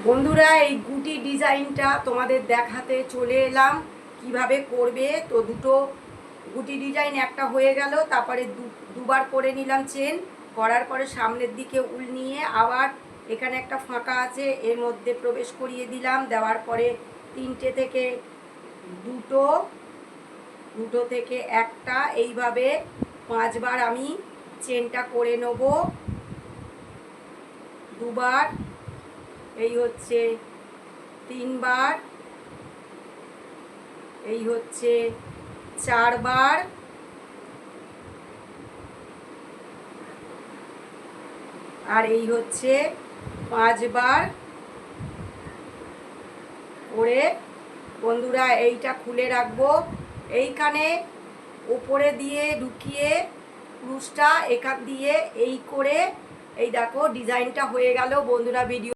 বন্ধুরা, এই গুটি ডিজাইনটা তোমাদের দেখাতে চলে এলাম কিভাবে করবে। তো দুটো গুটি ডিজাইন একটা হয়ে গেল, তারপরে দুবার করে নিলাম চেন। করার পরে সামনের দিকে উল নিয়ে আবার এখানে একটা ফাঁকা আছে, এর মধ্যে প্রবেশ করিয়ে দিলাম। দেওয়ার পরে তিনটে থেকে দুটো, দুটো থেকে একটা, এইভাবে 5বার আমি চেনটা করে নেব। দুবার, এই হচ্ছে 3বার, এই হচ্ছে 4বার, আর এই হচ্ছে 5বার করে। বন্ধুরা, এইটা খুলে রাখবো। এইখানে উপরে দিয়ে ঢুকিয়ে ক্রুশটা এখান দিয়ে এই করে, এই দেখো ডিজাইনটা হয়ে গেল। বন্ধুরা, ভিডিও